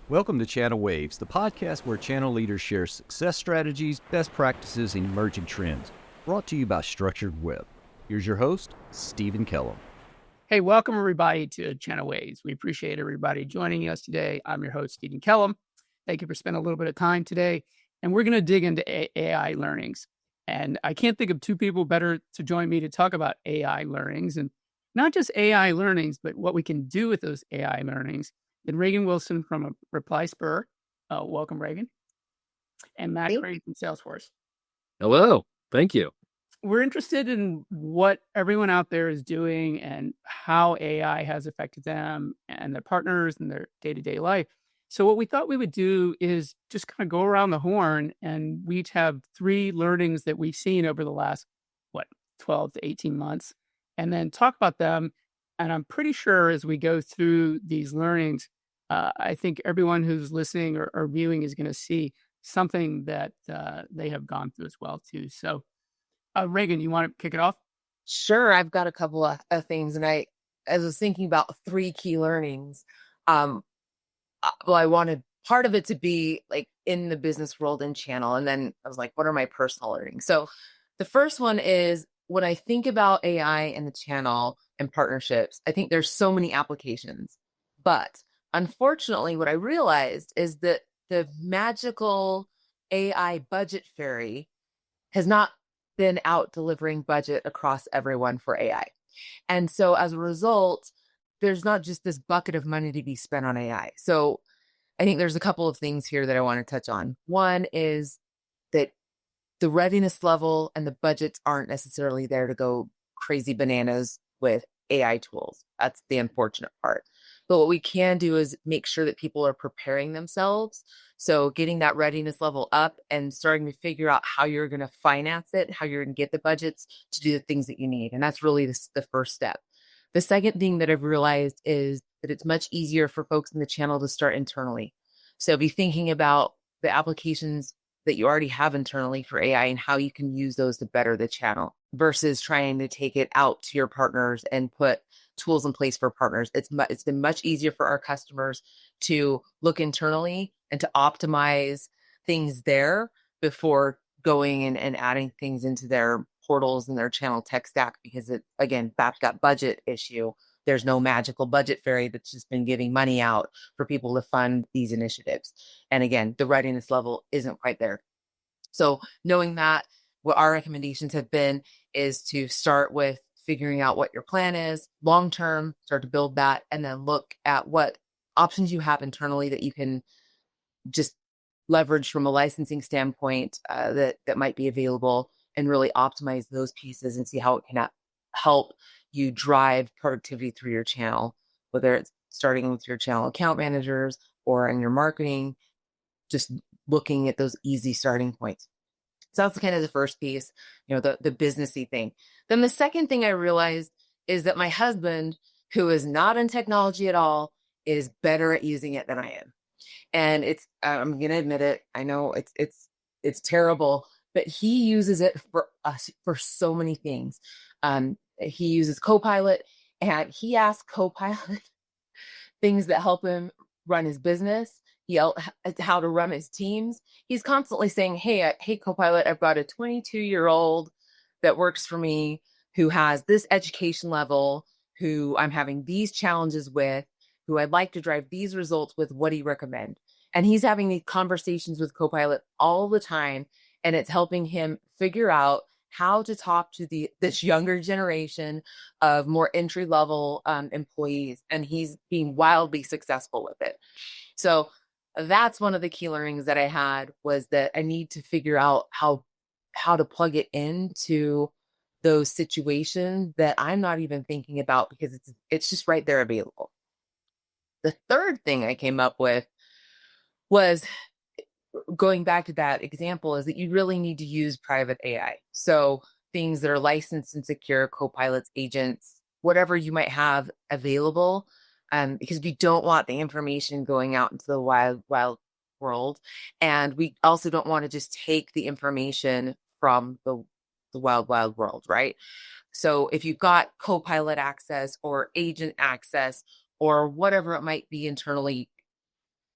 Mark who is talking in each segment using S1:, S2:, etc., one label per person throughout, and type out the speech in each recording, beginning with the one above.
S1: Welcome to ChannelWaves, the podcast where channel leaders share success strategies, best practices, and emerging trends. Brought to you by Structured Web. Here's your host, Steven Kellam.
S2: Hey, welcome everybody to ChannelWaves. We appreciate everybody joining us today. I'm your host, Steven Kellam. Thank you for spending a little bit of time today. And we're going to dig into AI learnings. And I can't think of two people better to join me to talk about AI learnings, and not just AI learnings, but what we can do with those AI learnings. And Raegan Wilson from Reply Spur. Welcome, Raegan. And Matt Craig from Salesforce.
S3: Hello. Thank you.
S2: We're interested in what everyone out there is doing and how AI has affected them and their partners and their day-to-day life. So what we thought we would do is just kind of go around the horn, and we each have three learnings that we've seen over the last, 12 to 18 months, and then talk about them. And I'm pretty sure as we go through these learnings, I think everyone who's listening or viewing is going to see something that they have gone through as well too. So Raegan, you want to kick it off?
S4: Sure. I've got a couple of things, and I was thinking about three key learnings. I wanted part of it to be like in the business world and channel. And then I was like, what are my personal learnings? So the first one is, when I think about AI and the channel and partnerships, I think there's so many applications. But unfortunately, what I realized is that the magical AI budget fairy has not been out delivering budget across everyone for AI. And so as a result, there's not just this bucket of money to be spent on AI. So I think there's a couple of things here that I want to touch on. One is that the readiness level and the budgets aren't necessarily there to go crazy bananas with AI tools. That's the unfortunate part. But what we can do is make sure that people are preparing themselves. So getting that readiness level up and starting to figure out how you're going to finance it, how you're going to get the budgets to do the things that you need. And that's really the first step. The second thing that I've realized is that it's much easier for folks in the channel to start internally. So be thinking about the applications that you already have internally for AI and how you can use those to better the channel versus trying to take it out to your partners and put tools in place for partners. It's been much easier for our customers to look internally and to optimize things there before going and adding things into their portals and their channel tech stack, because back that budget issue. There's no magical budget fairy that's just been giving money out for people to fund these initiatives. And again, the readiness level isn't quite there. So knowing that, what our recommendations have been is to start with figuring out what your plan is long-term, start to build that, and then look at what options you have internally that you can just leverage from a licensing standpoint that might be available, and really optimize those pieces and see how it can help you drive productivity through your channel, whether it's starting with your channel account managers or in your marketing, just looking at those easy starting points. So that's kind of the first piece, the businessy thing. Then the second thing I realized is that my husband, who is not in technology at all, is better at using it than I am. And I'm going to admit it. I know it's terrible, but he uses it for us for so many things. He uses Copilot, and he asks Copilot things that help him run his business, how to run his teams. He's constantly saying, hey, Copilot, I've got a 22-year-old that works for me who has this education level, who I'm having these challenges with, who I'd like to drive these results with. What do you recommend? And he's having these conversations with Copilot all the time, and it's helping him figure out how to talk to this younger generation of more entry-level employees, and he's being wildly successful with it. So that's one of the key learnings that I had, was that I need to figure out how to plug it into those situations that I'm not even thinking about, because it's just right there available. The third thing I came up with was, going back to that example, is that you really need to use private AI. So things that are licensed and secure, Copilots, agents, whatever you might have available, because we don't want the information going out into the wild world. And we also don't want to just take the information from the wild world, right? So if you've got Copilot access or agent access or whatever it might be internally,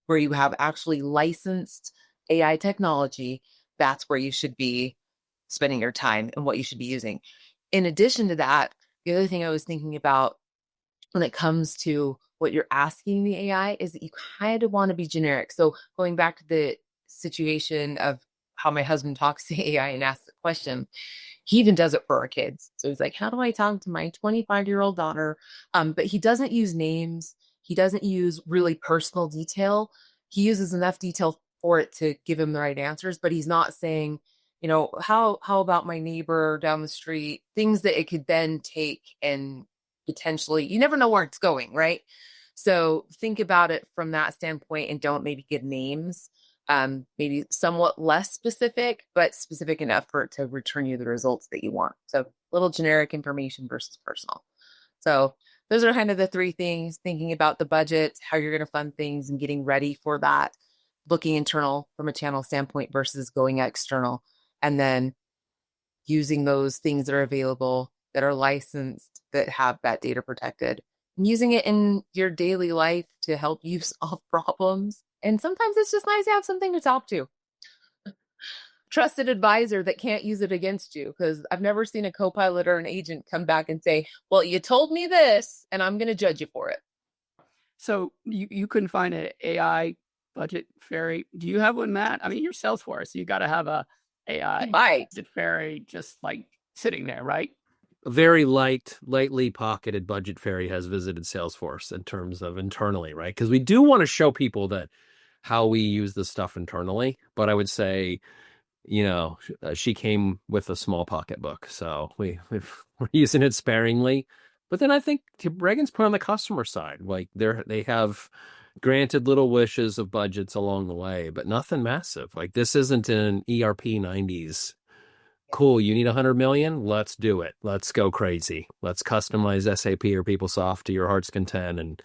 S4: where you have actually licensed AI technology, that's where you should be spending your time and what you should be using. In addition to that, the other thing I was thinking about when it comes to what you're asking the AI is that you kind of want to be generic. So going back to the situation of how my husband talks to AI and asks the question, he even does it for our kids. So he's like, how do I talk to my 25-year-old daughter? But he doesn't use names. He doesn't use really personal detail. He uses enough detail for it to give him the right answers, but he's not saying, how about my neighbor down the street? Things that it could then take and potentially, you never know where it's going, right? So think about it from that standpoint and don't maybe give names. Maybe somewhat less specific, but specific enough for it to return you the results that you want. So little generic information versus personal. So those are kind of the three things: thinking about the budget, how you're going to fund things and getting ready for that, looking internal from a channel standpoint versus going external, and then using those things that are available, that are licensed, that have that data protected, and using it in your daily life to help you solve problems. And sometimes it's just nice to have something to talk to. Trusted advisor that can't use it against you, because I've never seen a co-pilot or an agent come back and say, well, you told me this and I'm going to judge you for it.
S2: So you couldn't find an AI budget fairy. Do you have one, Matt? I mean, you're Salesforce. You got to have a AI budget fairy just like sitting there, right?
S3: A very lightly pocketed budget fairy has visited Salesforce in terms of internally, right? Because we do want to show people that how we use this stuff internally. But I would say, she came with a small pocketbook, so we're using it sparingly. But then I think to Raegan's point on the customer side, like they have granted little wishes of budgets along the way, but nothing massive. Like this isn't an ERP 90s. Cool, you need 100 million? Let's do it. Let's go crazy. Let's customize SAP or PeopleSoft to your heart's content, and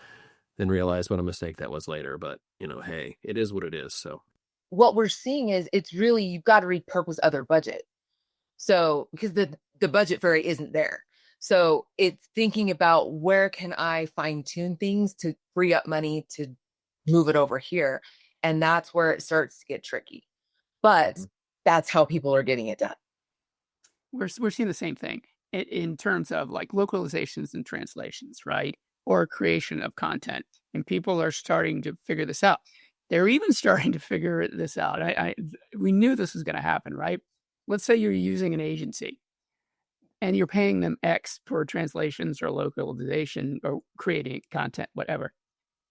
S3: then realize what a mistake that was later. But, hey, it is what it is. So
S4: what we're seeing is it's really, you've got to repurpose other budget. So because the budget fairy isn't there. So it's thinking about where can I fine tune things to free up money to move it over here. And that's where it starts to get tricky. But that's how people are getting it done.
S2: We're seeing the same thing in terms of like localizations and translations, right? Or creation of content. And people are starting to figure this out. They're even starting to figure this out. We knew this was going to happen, right? Let's say you're using an agency and you're paying them X for translations or localization or creating content, whatever.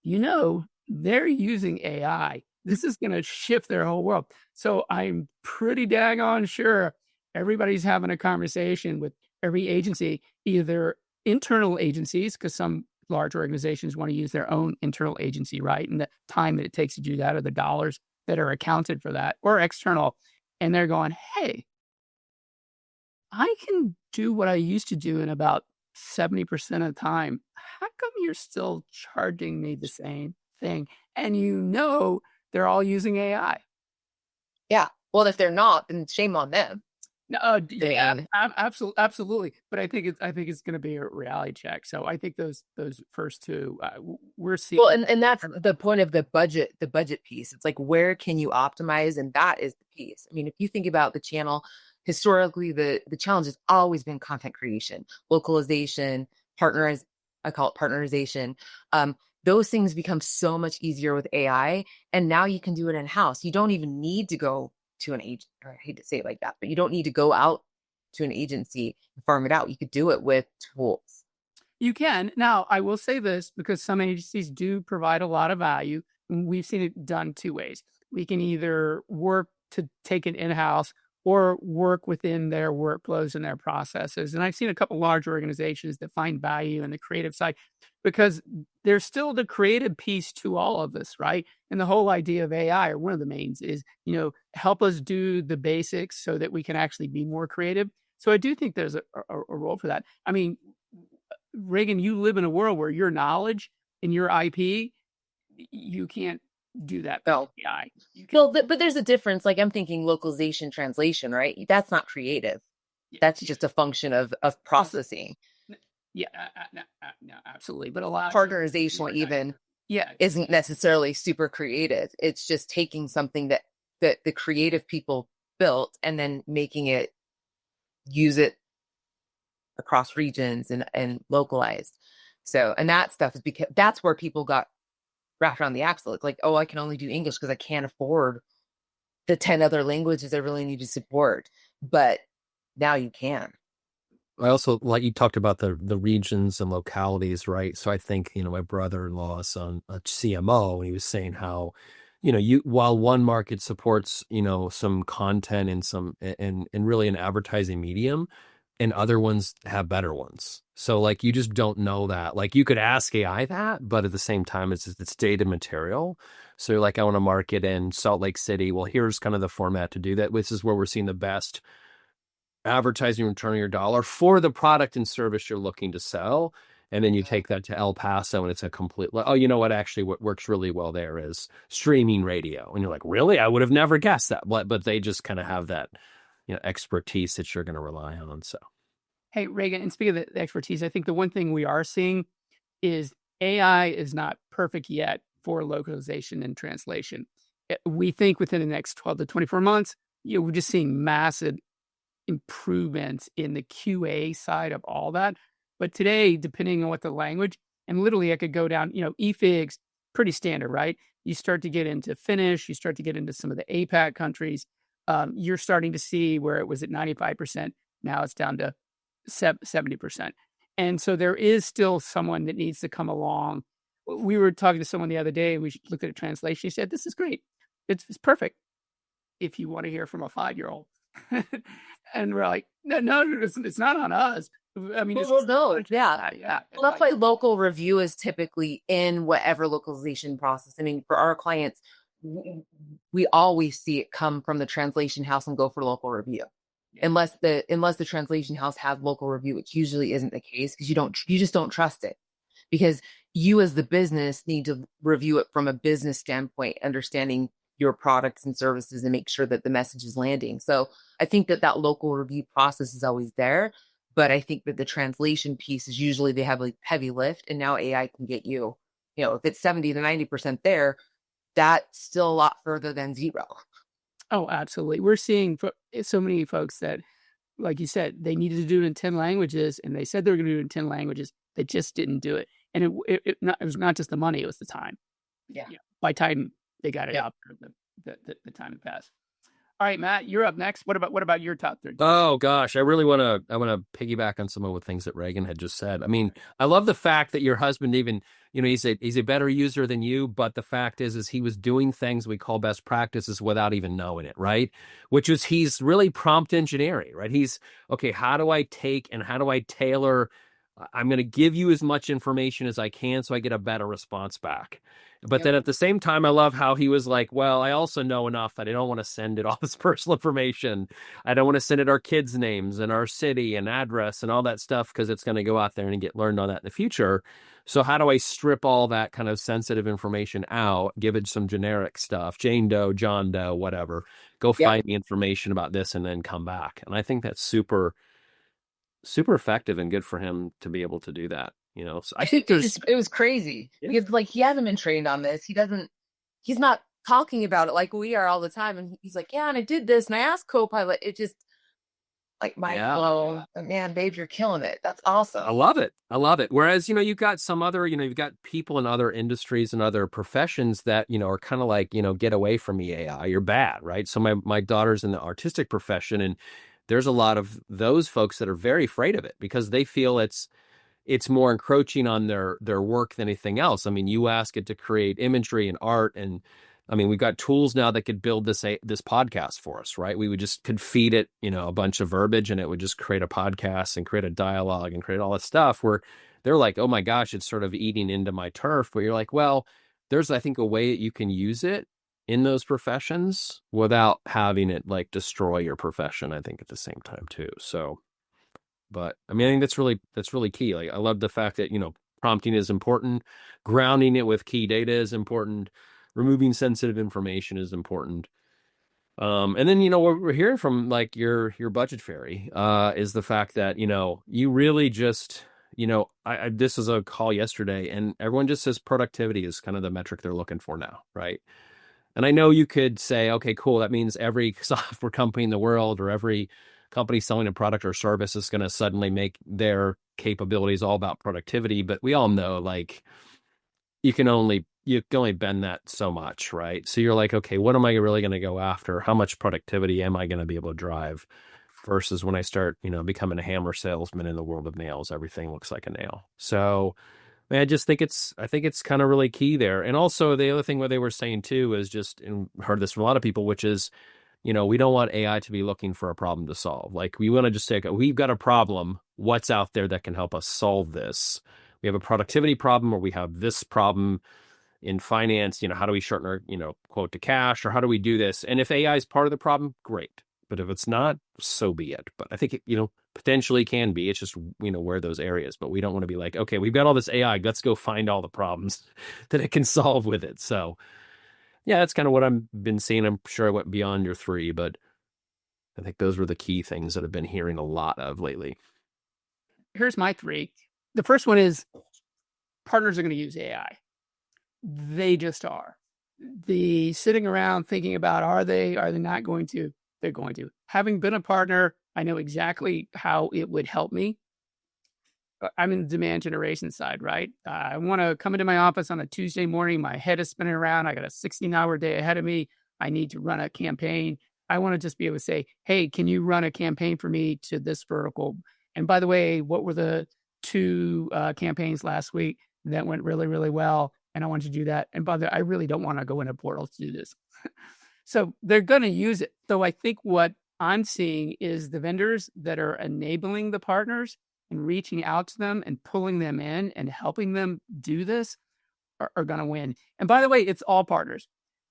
S2: They're using AI. This is going to shift their whole world. So I'm pretty daggone sure everybody's having a conversation with every agency, either internal agencies, because some large organizations want to use their own internal agency, right? And the time that it takes to do that, or the dollars that are accounted for that, or external. And they're going, hey, I can do what I used to do in about 70% of the time. How come you're still charging me the same thing? And they're all using AI.
S4: Yeah. Well, if they're not, then shame on them.
S2: No, yeah, absolutely. But I think it's going to be a reality check. So I think those first two we're seeing.
S4: Well, and that's the point of the budget piece. It's like, where can you optimize? And that is the piece. I mean, if you think about the channel, historically, the challenge has always been content creation, localization, I call it partnerization. Those things become so much easier with AI. And now you can do it in-house. You don't even need to go to an agent, or I hate to say it like that, but you don't need to go out to an agency and farm it out. You could do it with tools.
S2: You can. Now, I will say this, because some agencies do provide a lot of value. We've seen it done two ways. We can either work to take it in-house or work within their workflows and their processes. And I've seen a couple large organizations that find value in the creative side, because there's still the creative piece to all of this, right? And the whole idea of AI, or one of the mains, is, help us do the basics so that we can actually be more creative. So I do think there's a role for that. I mean, Raegan, you live in a world where your knowledge and your IP, you can't do that.
S4: Well,
S2: AI.
S4: But there's a difference. Like, I'm thinking localization, translation, right? That's not creative. Yeah. That's just a function of processing.
S2: Yeah, no, absolutely. But a lot
S4: partnerization, even
S2: Yeah.
S4: isn't necessarily super creative. It's just taking something that the creative people built and then making it use it across regions and localized. So, and that stuff is because that's where people got wrapped around the axle. It's like, oh, I can only do English because I can't afford the 10 other languages I really need to support. But now you can.
S3: I also, like you talked about the regions and localities, right? So I think, my brother-in-law is on a CMO, and he was saying how, while one market supports, some content and and really an advertising medium, and other ones have better ones. So like, you just don't know that. Like, you could ask AI that, but at the same time, it's data material. So you're like, I want to market in Salt Lake City. Well, here's kind of the format to do that. This is where we're seeing the best advertising return on your dollar for the product and service you're looking to sell. And then you take that to El Paso, and it's a complete, oh, you know what? Actually, what works really well there is streaming radio. And you're like, really? I would have never guessed that. But they just kind of have that, expertise that you're going to rely on. So,
S2: Hey, Raegan, and speaking of the expertise, I think the one thing we are seeing is AI is not perfect yet for localization and translation. We think within the next 12 to 24 months, we're just seeing massive improvements in the QA side of all that. But today, depending on what the language, and literally I could go down, EFIG's pretty standard, right? You start to get into Finnish, you start to get into some of the APAC countries. You're starting to see where it was at 95%. Now it's down to 70%. And so there is still someone that needs to come along. We were talking to someone the other day, we looked at a translation. He said, this is great. It's perfect if you want to hear from a 5-year-old. And we're like, no, it's not on us. I mean,
S4: no, yeah.
S2: Yeah.
S4: Well, that's why local review is typically in whatever localization process. I mean, for our clients, we always see it come from the translation house and go for local review. Unless the translation house has local review, which usually isn't the case, because you just don't trust it, because you as the business need to review it from a business standpoint, understanding your products and services and make sure that the message is landing. So I think that local review process is always there, but I think that the translation piece is usually they have like heavy lift, and now AI can get you, if it's 70 to 90% there, that's still a lot further than zero.
S2: Oh, absolutely. We're seeing so many folks that, like you said, they needed to do it in 10 languages, and they said they were going to do it in 10 languages. They just didn't do it. And it was not just the money, it was the time.
S4: Yeah.
S2: By time they got it out, the time had passed. All right, Matt, you're up next. What about your top 3?
S3: Oh gosh, I want to piggyback on some of the things that Raegan had just said. I mean, I love the fact that your husband even, he's a better user than you, but the fact is he was doing things we call best practices without even knowing it, right? Which is, he's really prompt engineering, right? He's, okay, how do I take and how do I tailor? I'm going to give you as much information as I can so I get a better response back. But then at the same time, I love how he was like, well, I also know enough that I don't want to send it all this personal information. I don't want to send it our kids' names and our city and address and all that stuff, because it's going to go out there and get learned on that in the future. So how do I strip all that kind of sensitive information out, give it some generic stuff, Jane Doe, John Doe, whatever, go find the information about this and then come back. And I think that's super effective and good for him to be able to do that. So I think
S4: it was crazy because like he hasn't been trained on this. He's not talking about it like we are all the time. And he's like, yeah, and I did this and I asked Copilot. It just like flow. Man, babe, you're killing it. That's awesome.
S3: I love it. Whereas, you've got some other, you've got people in other industries and other professions that, are kind of like, get away from the AI. You're bad, right? So my daughter's in the artistic profession, and there's a lot of those folks that are very afraid of it because they feel it's more encroaching on their work than anything else. I mean, you ask it to create imagery and art, and I mean, we've got tools now that could build this podcast for us, right? We could feed it, a bunch of verbiage, and it would just create a podcast and create a dialogue and create all this stuff where they're like, oh my gosh, it's sort of eating into my turf. But you're like, well, there's, I think, a way that you can use it in those professions without having it like destroy your profession, I think, at the same time too. So, but I mean, I think that's really key. Like, I love the fact that, prompting is important. Grounding it with key data is important. Removing sensitive information is important. And then, what we're hearing from like your budget fairy, is the fact that, you really just, this was a call yesterday, and everyone just says productivity is kind of the metric they're looking for now, right? And I know you could say, okay, cool, that means every software company in the world or every company selling a product or service is going to suddenly make their capabilities all about productivity. But we all know, like, you can only bend that so much, right? So you're like, okay, what am I really going to go after? How much productivity am I going to be able to drive? Versus when I start, becoming a hammer salesman in the world of nails, everything looks like a nail. So I just think I think it's kind of really key there. And also the other thing what they were saying too is just, and heard this from a lot of people, which is, we don't want AI to be looking for a problem to solve. Like, we want to just say, okay, we've got a problem. What's out there that can help us solve this? We have a productivity problem, or we have this problem in finance. How do we shorten our, quote to cash, or how do we do this? And if AI is part of the problem, great. But if it's not, so be it. But I think it, potentially can be. It's just, where those areas. But we don't want to be like, okay, we've got all this AI. Let's go find all the problems that it can solve with it. So, yeah, that's kind of what I've been seeing. I'm sure I went beyond your 3, but I think those were the key things that I've been hearing a lot of lately.
S2: Here's my 3. The first one is partners are going to use AI. They just are. The sitting around thinking about, are they not going to? They're going to. Having been a partner, I know exactly how it would help me. I'm in the demand generation side, right? I want to come into my office on a Tuesday morning. My head is spinning around. I got a 16-hour day ahead of me. I need to run a campaign. I want to just be able to say, hey, can you run a campaign for me to this vertical? And by the way, what were the 2 campaigns last week that went really, really well? And I want to do that. And by the way, I really don't want to go in a portal to do this. So they're going to use it. So I think what I'm seeing is the vendors that are enabling the partners and reaching out to them and pulling them in and helping them do this are going to win. And by the way, it's all partners.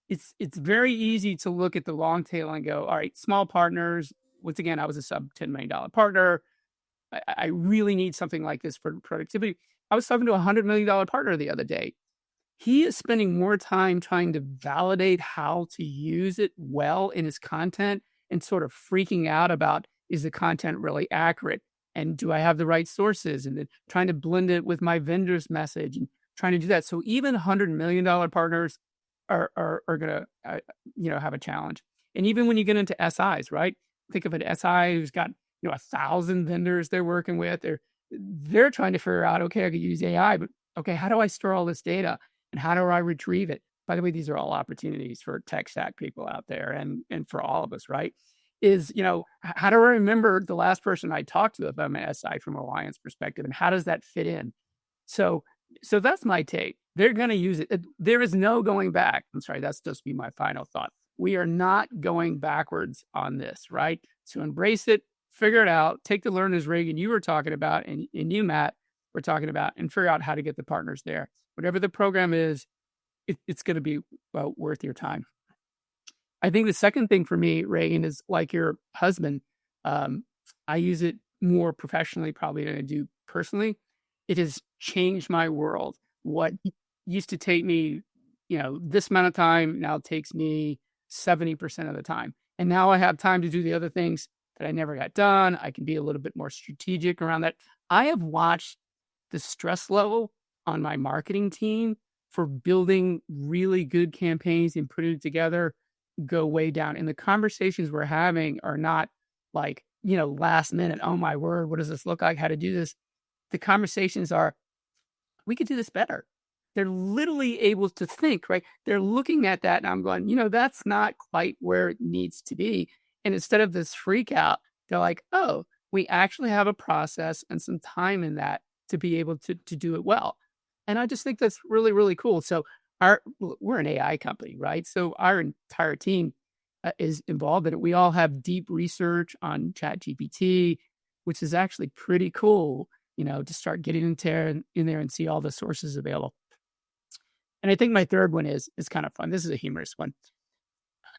S2: It's very easy to look at the long tail and go, all right, small partners. Once again, I was a sub $10 million partner. I really need something like this for productivity. I was talking to a $100 million partner the other day. He is spending more time trying to validate how to use it well in his content and sort of freaking out about, is the content really accurate? And do I have the right sources? And then trying to blend it with my vendor's message and trying to do that. So even $100 million partners are going to, have a challenge. And even when you get into SIs, right? Think of an SI who's got, 1,000 vendors they're working with. They're trying to figure out, okay, I could use AI, but okay, how do I store all this data? And how do I retrieve it? By the way, these are all opportunities for tech stack people out there and for all of us, right? Is, how do I remember the last person I talked to if I'm an SI from a Alliance perspective, and how does that fit in? So that's my take. They're going to use it. There is no going back. I'm sorry, that's just be my final thought. We are not going backwards on this, right? So embrace it, figure it out, take the learners, Raegan, you were talking about, and you, Matt, were talking about, and figure out how to get the partners there. Whatever the program is, it's going to be worth your time. I think the second thing for me, Raegan, is like your husband. I use it more professionally probably than I do personally. It has changed my world. What used to take me, this amount of time now takes me 70% of the time. And now I have time to do the other things that I never got done. I can be a little bit more strategic around that. I have watched the stress level on my marketing team for building really good campaigns and putting it together go way down. And the conversations we're having are not like, last minute, oh my word, what does this look like? How to do this? The conversations are, we could do this better. They're literally able to think, right? They're looking at that and I'm going, that's not quite where it needs to be. And instead of this freak out, they're like, oh, we actually have a process and some time in that to be able to do it well. And I just think that's really, really cool. So we're an AI company, right? So our entire team is involved in it. We all have deep research on ChatGPT, which is actually pretty cool, to start getting in there and see all the sources available. And I think my third one is kind of fun. This is a humorous one.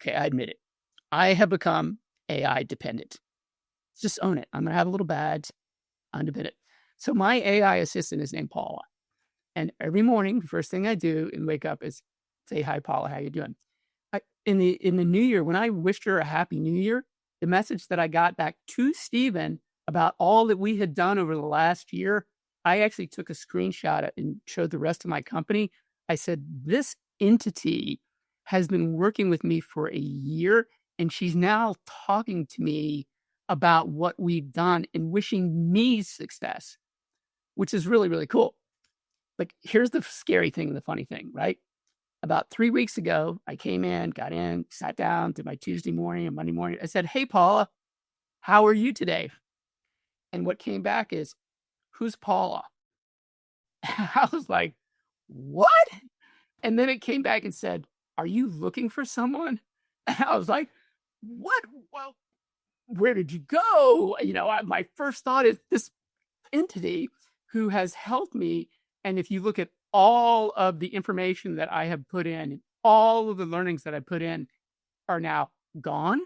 S2: Okay, I admit it. I have become AI dependent. Just own it. I'm going to have a little badge. I'm dependent. So my AI assistant is named Paula. And every morning, the first thing I do and wake up is say, hi, Paula, how you doing? In the new year, when I wished her a happy new year, the message that I got back to Steven about all that we had done over the last year, I actually took a screenshot and showed the rest of my company. I said, this entity has been working with me for a year, and she's now talking to me about what we've done and wishing me success, which is really, really cool. Like, here's the scary thing and the funny thing, right? About 3 weeks ago, I came in, got in, sat down, did my Tuesday morning and Monday morning. I said, hey, Paula, how are you today? And what came back is, who's Paula? I was like, what? And then it came back and said, are you looking for someone? And I was like, what? Well, where did you go? My first thought is this entity who has helped me. And if you look at all of the information that I have put in, all of the learnings that I put in are now gone.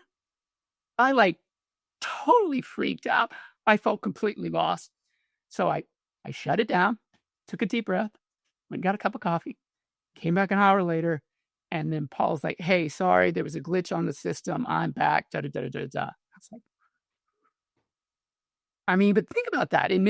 S2: I totally freaked out. I felt completely lost. So I shut it down, took a deep breath, went and got a cup of coffee, came back an hour later. And then Paul's like, hey, sorry, there was a glitch on the system. I'm back. Da, da, da, da, da, da. I was like, but think about that. It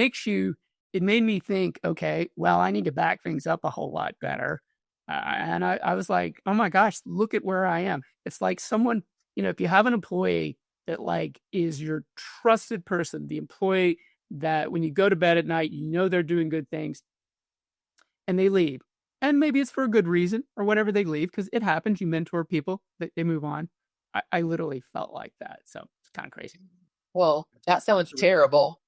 S2: made me think, okay, well, I need to back things up a whole lot better. And I was like, oh my gosh, look at where I am. It's like someone, if you have an employee that is your trusted person, the employee that when you go to bed at night, they're doing good things, and they leave. And maybe it's for a good reason or whatever they leave, because it happens. You mentor people, they move on. I literally felt like that. So it's kind of crazy.
S4: Well, that sounds terrible.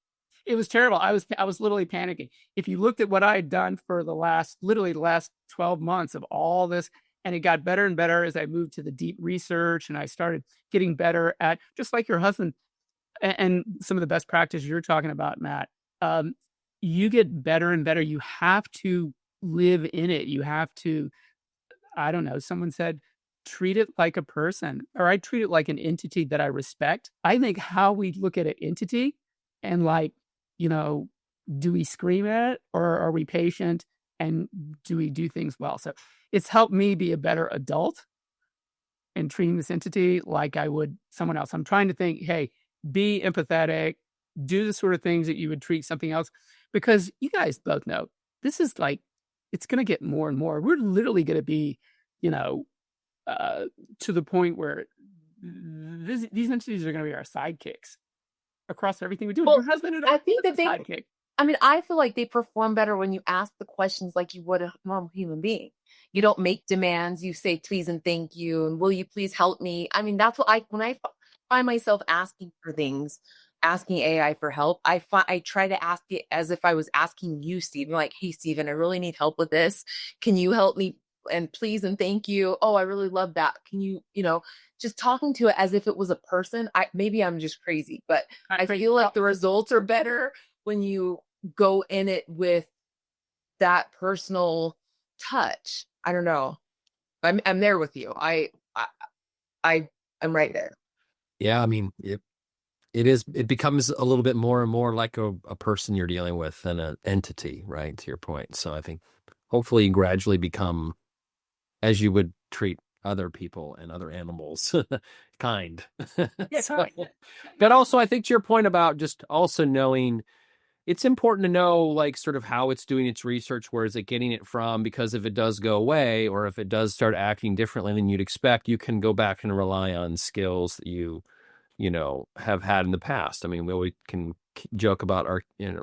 S2: It was terrible. I was literally panicking. If you looked at what I had done for the last 12 months of all this, and it got better and better as I moved to the deep research and I started getting better at, just like your husband and some of the best practices you're talking about, Matt, you get better and better. You have to live in it. You have to, I don't know, someone said, treat it like a person, or I treat it like an entity that I respect. I think how we look at an entity and do we scream at it, or are we patient, and do we do things well? So it's helped me be a better adult in treating this entity like I would someone else. I'm trying to think, hey, be empathetic, do the sort of things that you would treat something else, because you guys both know this is it's going to get more and more. We're literally going to be, to the point where these entities are going to be our sidekicks across everything we do.
S4: Well,
S2: your husband and
S4: I think that
S2: sidekick.
S4: I feel like they perform better when you ask the questions like you would a normal human being. You don't make demands. You say please and thank you, and will you please help me? That's what when I find myself asking for things, asking AI for help, I try to ask it as if I was asking you, Steven, like, hey, Steven, I really need help with this. Can you help me? And please and thank you. Oh, I really love that. Can you, just talking to it as if it was a person. Maybe I'm just crazy, but I feel like the results are better when you go in it with that personal touch. I don't know. I'm there with you. I'm right there.
S3: Yeah, it becomes a little bit more and more like a person you're dealing with than an entity, right? To your point. So I think hopefully you gradually become, as you would treat other people and other animals, kind.
S2: Yes.
S3: But also, I think to your point about just also knowing, it's important to know sort of how it's doing its research, where is it getting it from, because if it does go away, or if it does start acting differently than you'd expect, you can go back and rely on skills that you have had in the past. We always can joke about our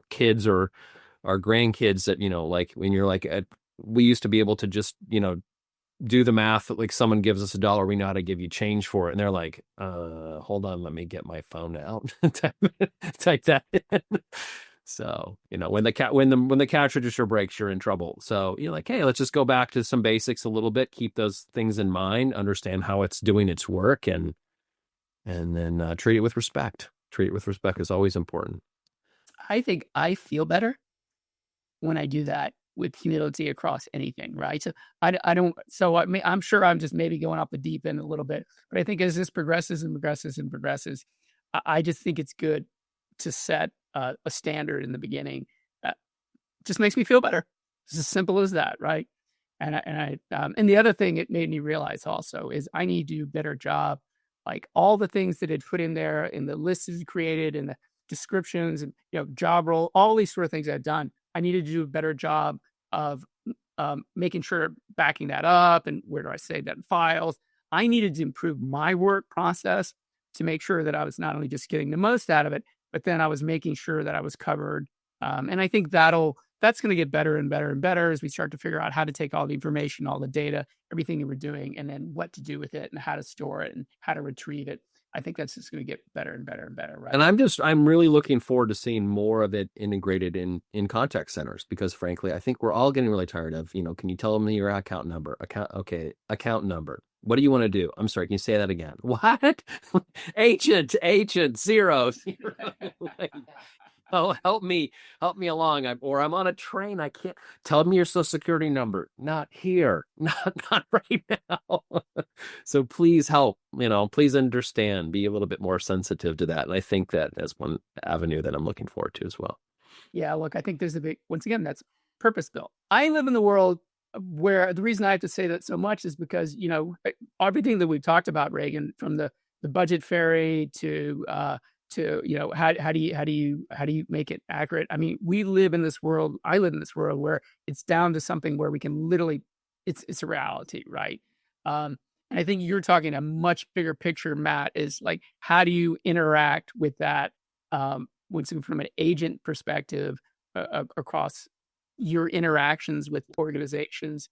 S3: kids or our grandkids that when you're we used to be able to just do the math that someone gives us $1, we know how to give you change for it, and they're like, hold on, let me get my phone out. Type that in. So when the cash register breaks, you're in trouble. So you're hey, let's just go back to some basics a little bit, keep those things in mind, understand how it's doing its work, and then treat it with respect. Treat it with respect is always important.
S2: I think I feel better when I do that with humility across anything, right? So I'm sure I'm just maybe going off the deep end a little bit, but I think as this progresses and progresses and progresses, I just think it's good to set a standard in the beginning that just makes me feel better. It's as simple as that, right? And the other thing it made me realize also is I need to do a better job. All the things that it put in there in the lists it created and the descriptions and job role, all these sort of things I've done, I needed to do a better job of making sure backing that up and where do I save that in files. I needed to improve my work process to make sure that I was not only just getting the most out of it, but then I was making sure that I was covered. And I think that's going to get better and better and better as we start to figure out how to take all the information, all the data, everything that we're doing, and then what to do with it and how to store it and how to retrieve it. I think that's just going to get better and better and better. Right.
S3: And I'm really looking forward to seeing more of it integrated in contact centers, because frankly, I think we're all getting really tired of, can you tell me your account number? Account number. What do you want to do? I'm sorry, can you say that again? What? agent, zero. Like, oh, help me along. I'm on a train. I can't. Tell me your social security number. Not here. Not right now. So please help. Please understand. Be a little bit more sensitive to that. And I think that that's one avenue that I'm looking forward to as well.
S2: Yeah, look, I think there's once again, that's purpose built. I live in the world where the reason I have to say that so much is because everything that we've talked about, Raegan, from the budget fairy to how do you make it accurate? I mean, I live in this world where it's down to something where we can literally, it's a reality, right? And I think you're talking a much bigger picture, Matt, is like, how do you interact with that from an agent perspective across your interactions with organizations?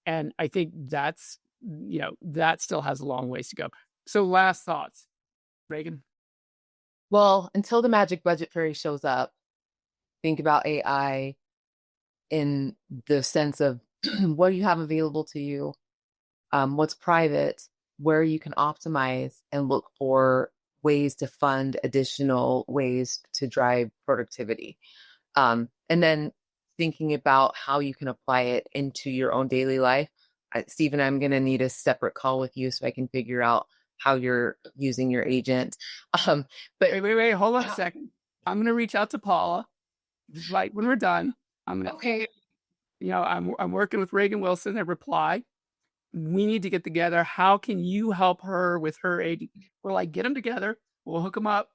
S2: And I think that still has a long ways to go. So last thoughts, Raegan?
S4: Well, until the magic budget fairy shows up, think about AI in the sense of what you have available to you, what's private, where you can optimize and look for ways to fund additional ways to drive productivity. And then thinking about how you can apply it into your own daily life. Steven, I'm going to need a separate call with you so I can figure out how you're using your agent. But
S2: wait, hold on a second. I'm going to reach out to Paula. Right when we're done,
S4: okay.
S2: I'm working with Raegan Wilson at Reply. We need to get together. How can you help her with her agent? We're like, get them together. We'll hook them up.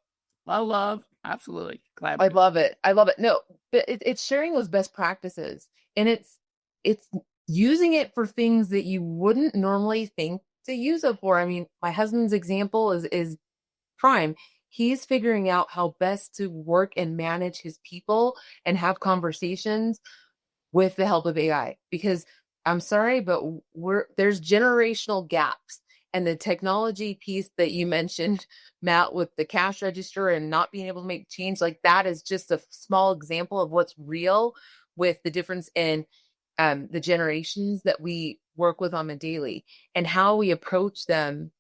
S2: Love. Absolutely. Glad.
S4: I love it. No, but it's sharing those best practices, and it's using it for things that you wouldn't normally think to use it for. I mean, my husband's example is prime. He's figuring out how best to work and manage his people and have conversations with the help of AI, because I'm sorry, but there's generational gaps. And the technology piece that you mentioned, Matt, with the cash register and not being able to make change, like that is just a small example of what's real with the difference in the generations that we work with on a daily, and how we approach them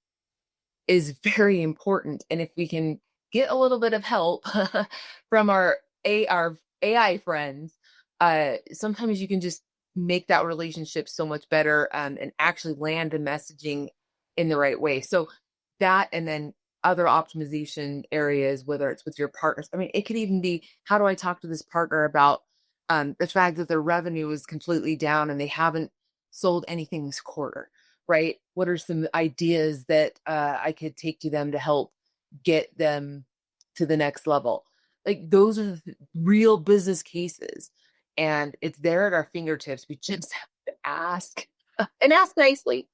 S4: is very important. And if we can get a little bit of help from our AI friends, sometimes you can just make that relationship so much better, and actually land the messaging in the right way. So that, and then other optimization areas, whether it's with your partners. I mean, it could even be, how do I talk to this partner about the fact that their revenue is completely down and they haven't sold anything this quarter, right? What are some ideas that I could take to them to help get them to the next level? Like, those are the real business cases, and it's there at our fingertips. We just have to ask and ask nicely.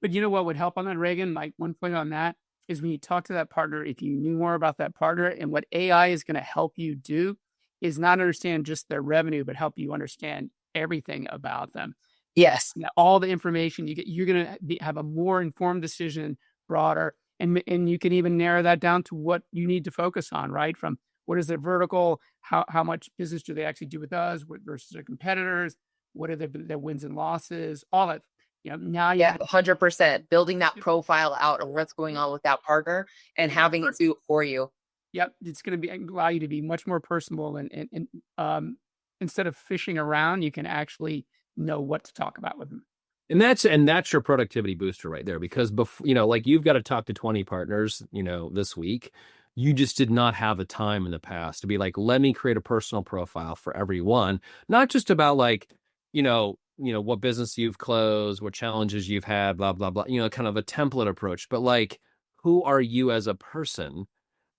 S2: But you know what would help on that, Raegan? Like, one point on that is when you talk to that partner, if you knew more about that partner, and what AI is going to help you do is not understand just their revenue, but help you understand everything about them.
S4: Yes.
S2: All the information you get, you're going to have a more informed decision, broader, and you can even narrow that down to what you need to focus on, right? From what is their vertical, how much business do they actually do with us versus their competitors, what are their wins and losses, all that. Now you
S4: 100% building that profile out of what's going on with that partner and having it do it for you.
S2: Yep, it's going to allow you to be much more personal, and instead of fishing around, you can actually know what to talk about with them.
S3: And that's your productivity booster right there, because like, you've got to talk to 20 partners, this week. You just did not have the time in the past to be like, let me create a personal profile for everyone, not just about like, what business you've closed, what challenges you've had, blah, blah, blah, kind of a template approach, but like, who are you as a person?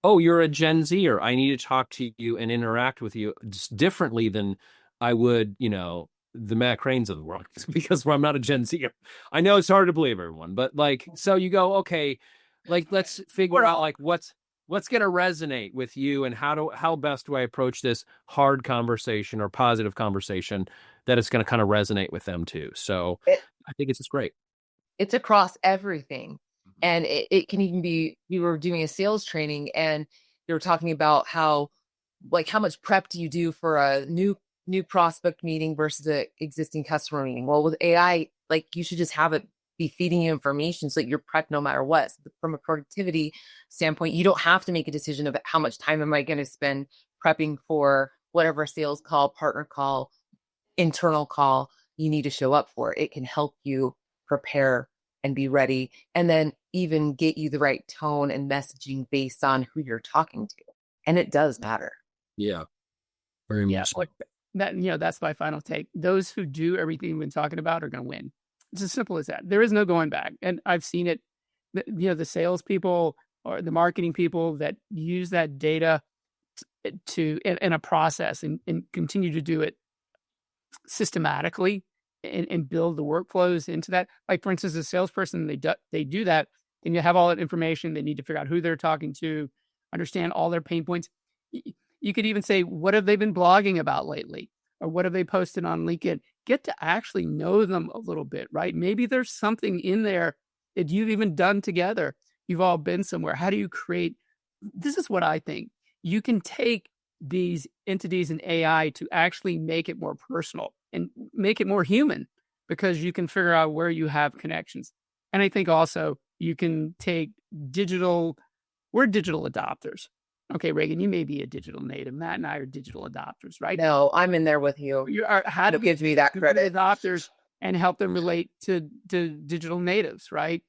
S3: oh, you're a Gen Zer. I need to talk to you and interact with you just differently than I would, the Matt Cranes of the world, because I'm not a Gen Zer. I know it's hard to believe, everyone, but like, so you go, okay, like, let's figure out like what's going to resonate with you, and how best do I approach this hard conversation or positive conversation that it's going to kind of resonate with them too. So I think it's just great.
S4: It's across everything. And it can even be, we were doing a sales training and they were talking about how much prep do you do for a new prospect meeting versus an existing customer meeting? Well, with AI, like, you should just have it be feeding you information so that you're prepped no matter what. So from a productivity standpoint, you don't have to make a decision of how much time am I going to spend prepping for whatever sales call, partner call, internal call you need to show up for. It can help you prepare and be ready, and then even get you the right tone and messaging based on who you're talking to. And it does matter.
S3: Yeah. Very much.
S2: Like that, that's my final take. Those who do everything we've been talking about are going to win. It's as simple as that. There is no going back. And I've seen it, the salespeople or the marketing people that use that data in a process and continue to do it systematically and build the workflows into that. Like, for instance, a salesperson, they do that, and you have all that information. They need to figure out who they're talking to, understand all their pain points. You could even say, what have they been blogging about lately? Or what have they posted on LinkedIn? Get to actually know them a little bit, right? Maybe there's something in there that you've even done together. You've all been somewhere. How do you create? This is what I think. You can take these entities in AI to actually make it more personal and make it more human, because you can figure out where you have connections. And I think also you can take we're digital adopters. Okay, Raegan, you may be a digital native. Matt and I are digital adopters, right?
S4: No, I'm in there with you.
S2: How to
S4: give me that credit.
S2: Adopters and help them relate to digital natives, right?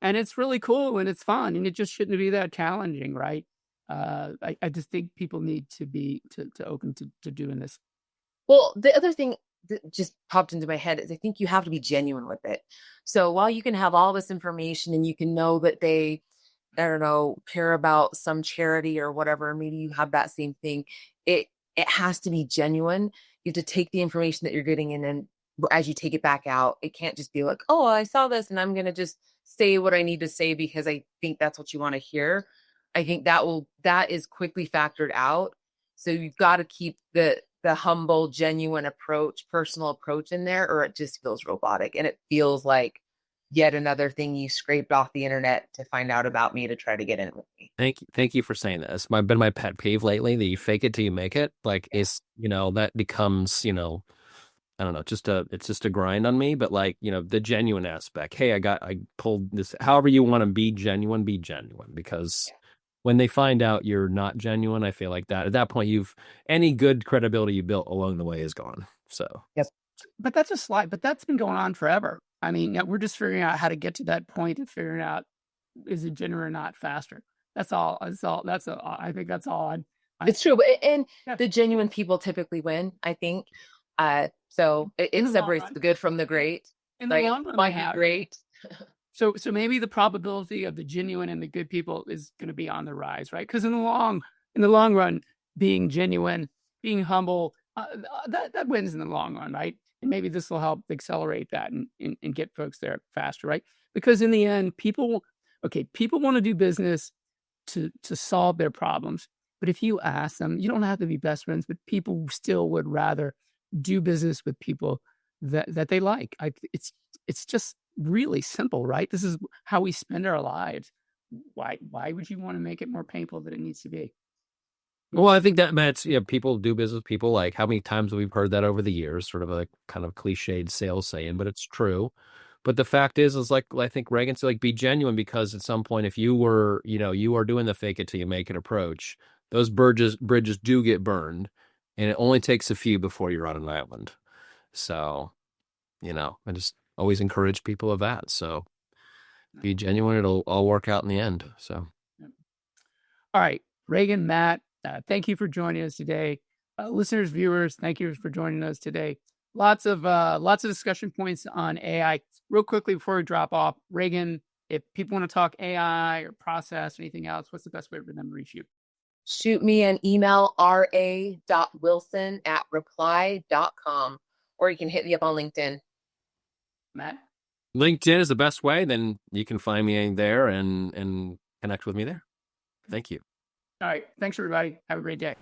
S2: And it's really cool and it's fun, and it just shouldn't be that challenging, right? I just think people need to be open to doing this.
S4: Well, the other thing that just popped into my head is I think you have to be genuine with it. So while you can have all this information and you can know that they, I don't know, care about some charity or whatever, maybe you have that same thing, it has to be genuine. You have to take the information that you're getting in, and as you take it back out, it can't just be like, oh, I saw this and I'm going to just say what I need to say because I think that's what you want to hear. I think that is quickly factored out. So you've got to keep the humble, genuine approach, personal approach in there, or it just feels robotic and it feels like yet another thing you scraped off the internet to find out about me to try to get in with me.
S3: Thank you for saying that. It's been my pet peeve lately, that you fake it till you make it. Like, it's, that becomes, I don't know, it's just a grind on me. But like, the genuine aspect. Hey, I pulled this. However you want to be genuine, because when they find out you're not genuine, I feel like that at that point, any good credibility you built along the way is gone. So
S4: yes,
S2: but that's a slide. But that's been going on forever. I mean, we're just figuring out how to get to that point and figuring out, is it genuine or not, faster. That's all. I think that's all.
S4: It's true. And the genuine people typically win, I think. So it separates the good from the great.
S2: In the long run,
S4: might be great.
S2: So maybe the probability of the genuine and the good people is going to be on the rise, right? Because in the long run, being genuine, being humble, that wins in the long run, right? And maybe this will help accelerate that and get folks there faster, right? Because in the end, people want to do business to solve their problems. But if you ask them, you don't have to be best friends, but people still would rather do business with people that they like. It's just really simple, right? This is how we spend our lives. Why would you want to make it more painful than it needs to be?
S3: Well, I think that Matt's, people do business with people. Like, how many times we've heard that over the years, sort of a kind of cliched sales saying, but it's true. But the fact is like, I think Raegan said, like, be genuine, because at some point, if you were, you are doing the fake it till you make it approach, those bridges do get burned, and it only takes a few before you're on an island. So, I just always encourage people of that. So be genuine. It'll all work out in the end. So.
S2: All right, Raegan, Matt, thank you for joining us today. Listeners, viewers, thank you for joining us today. Lots of discussion points on AI. Real quickly before we drop off, Raegan, if people want to talk AI or process or anything else, what's the best way for them to reach you?
S4: shoot me an email, ra.wilson@reply.com, or you can hit me up on LinkedIn.
S2: Matt?
S3: LinkedIn is the best way. Then you can find me there and connect with me there. Thank you.
S2: All right. Thanks, everybody. Have a great day.